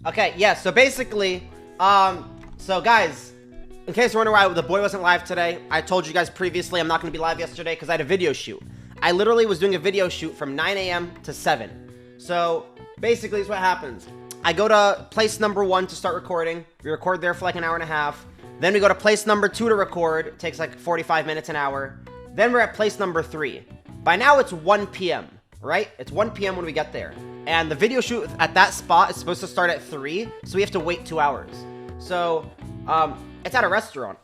Okay, yeah, so basically, so guys, in case you're wondering why the boy wasn't live today, I told you guys previously I'm not going to be live yesterday because I had a video shoot. I literally was doing a video shoot from 9 a.m. to 7. So, basically, this is what happens. I go to place number 1 to start recording. We record there for like an hour and a half. Then we go to place number 2 to record. It takes like 45 minutes, an hour. Then we're at place number 3. By now, it's 1 p.m., right? It's 1 p.m. when we get there. And the video shoot at that spot is supposed to start at 3, so we have to wait 2 hours. So, it's at a restaurant.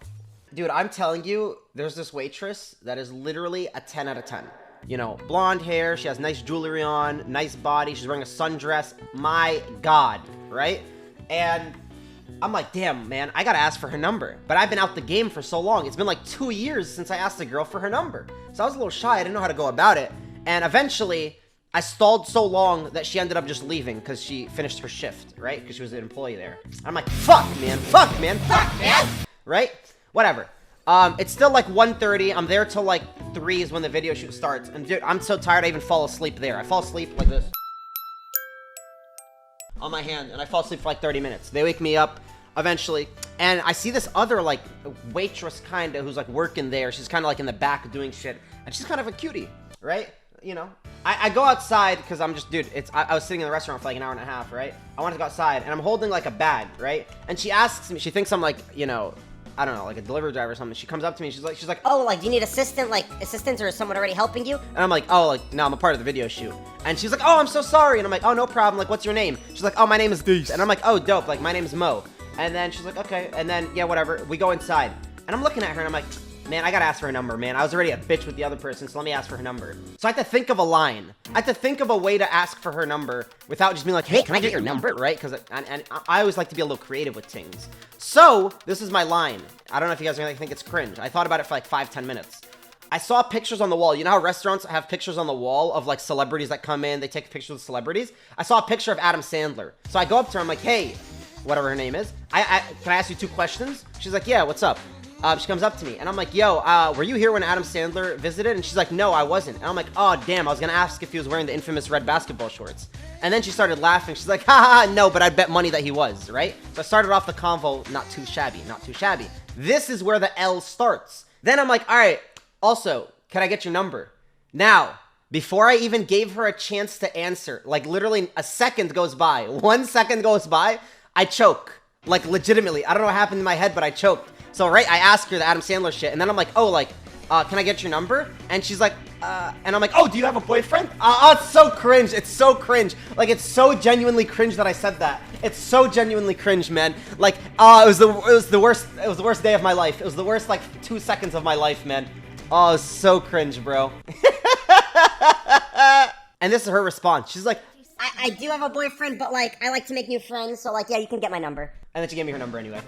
Dude, I'm telling you, there's this waitress that is literally a 10 out of 10. You know, blonde hair, she has nice jewelry on, nice body, she's wearing a sundress. My God, right? And I'm like, damn, man, I gotta ask for her number. But I've been out the game for so long. It's been like 2 years since I asked a girl for her number. So I was a little shy, I didn't know how to go about it. And eventually, I stalled so long that she ended up just leaving because she finished her shift, right? Because she was an employee there. I'm like, fuck, man, right? Whatever. It's still like 1:30. I'm there till like 3 is when the video shoot starts. And dude, I'm so tired I even fall asleep there. I fall asleep like this on my hand, and I fall asleep for like 30 minutes. They wake me up eventually, and I see this other like waitress kinda who's like working there. She's kind of like in the back doing shit, and she's kind of a cutie, right? You know, I go outside because I'm just, dude, I was sitting in the restaurant for like an hour and a half, right? I wanted to go outside, and I'm holding like a bag, right? And she asks me, she thinks I'm like, you know, I don't know, like a delivery driver or something. She comes up to me, she's like, oh, like, do you need assistance, or is someone already helping you? And I'm like, oh, like, no, I'm a part of the video shoot. And she's like, oh, I'm so sorry. And I'm like, oh, no problem. Like, what's your name? She's like, oh, my name is Dees. And I'm like, oh, dope. Like, my name is Mo. And then she's like, okay. And then, yeah, whatever. We go inside. And I'm looking at her, and I'm like, man, I gotta ask for her number, man. I was already a bitch with the other person, so let me ask for her number. So I had to think of a line. I had to think of a way to ask for her number without just being like, hey, can I get your number? Right? Because I always like to be a little creative with things. So this is my line. I don't know if you guys are gonna think it's cringe. I thought about it for like 5-10 minutes. I saw pictures on the wall. You know how restaurants have pictures on the wall of like celebrities that come in, they take pictures with celebrities? I saw a picture of Adam Sandler. So I go up to her, I'm like, hey, whatever her name is, can I ask you 2 questions? She's like, yeah, what's up? She comes up to me, and I'm like, yo, were you here when Adam Sandler visited? And she's like, no, I wasn't. And I'm like, oh, damn, I was gonna ask if he was wearing the infamous red basketball shorts. And then she started laughing. She's like, ha, no, but I'd bet money that he was, right? So I started off the convo, not too shabby. This is where the L starts. Then I'm like, all right, also, can I get your number? Now, before I even gave her a chance to answer, like literally a second goes by, 1 second goes by, I choke. Like legitimately, I don't know what happened in my head, but I choked. So, right, I asked her the Adam Sandler shit, and then I'm like, oh, like, can I get your number? And she's like, and I'm like, oh, do you have a boyfriend? It's so cringe. It's so cringe. Like, it's so genuinely cringe that I said that. It's so genuinely cringe, man. Like, it was the worst day of my life. It was the worst, like, 2 seconds of my life, man. Oh, it was so cringe, bro. And this is her response. She's like, I do have a boyfriend, but, like, I like to make new friends, so, like, yeah, you can get my number. And then she gave me her number anyway.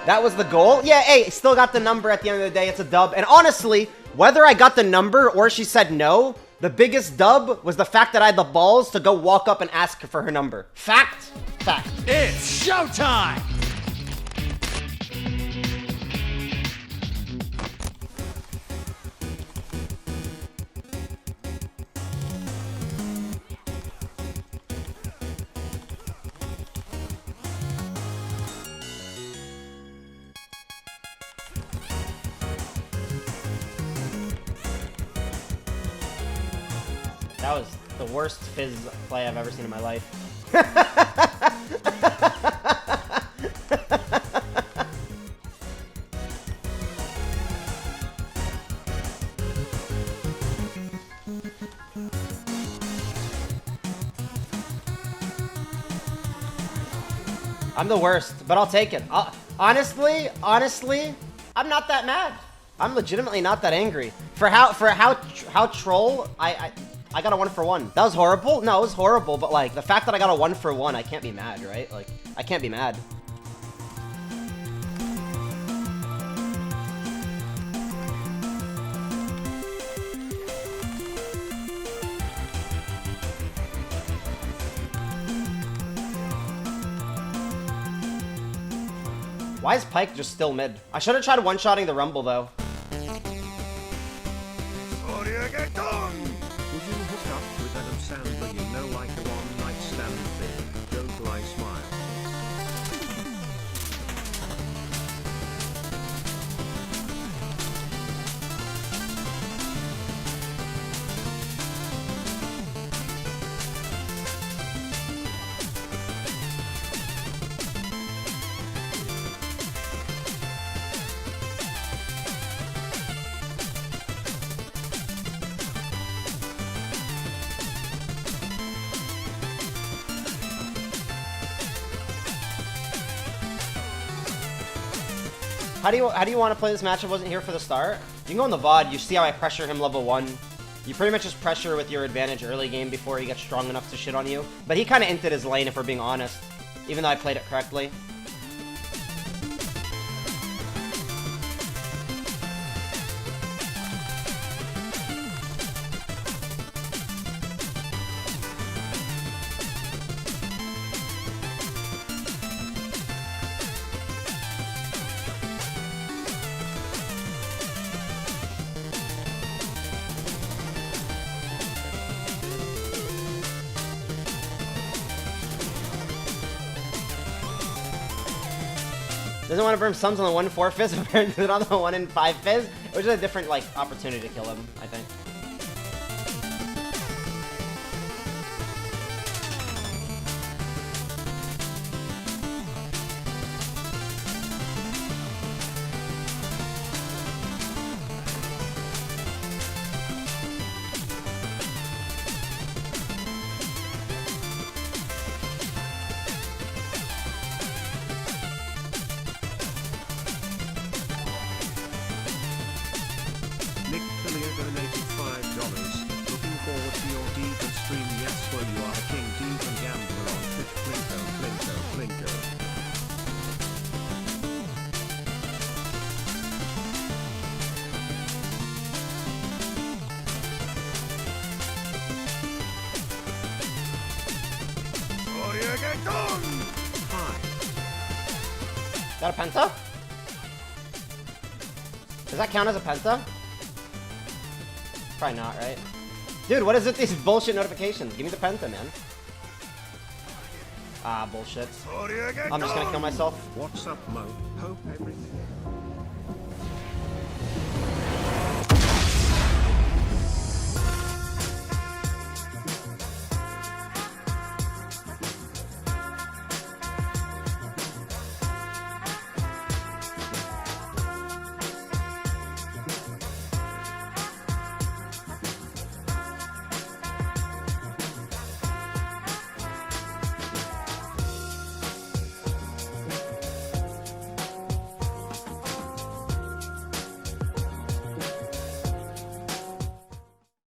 That was the goal? Yeah, hey, still got the number at the end of the day. It's a dub. And honestly, whether I got the number or she said no, the biggest dub was the fact that I had the balls to go walk up and ask her for her number. Fact. It's showtime! That was the worst Fizz play I've ever seen in my life. I'm the worst, but I'll take it. Honestly, I'm not that mad. I'm legitimately not that angry. For how troll, I got a 1-for-1. That was horrible? No, it was horrible, but like, the fact that I got a 1-for-1, I can't be mad, right? Like, I can't be mad. Why is Pyke just still mid? I should have tried one-shotting the Rumble, though. Would you hook up with Adam Sandler, you know, like a one-night stand How do you want to play this match? I wasn't here for the start. You can go in the VOD. You see how I pressure him level 1. You pretty much just pressure with your advantage early game before he gets strong enough to shit on you. But he kind of inted his lane, if we're being honest. Even though I played it correctly. Doesn't want to burn sums on the 1-4 fizz, but burns it on the 1-5 fizz, which is a different, like, opportunity to kill him, I think. Donated $5. Looking forward to your Deacon stream. Yasuo, you are the king. Deacon gambler on Twitch. Plinko. Hi. Is that a penta? Does that count as a penta? Probably not, right? Dude, what is it, these bullshit notifications? Give me the penta, man. Ah, bullshit. I'm just gonna kill myself. What's up, Mo? Hope everything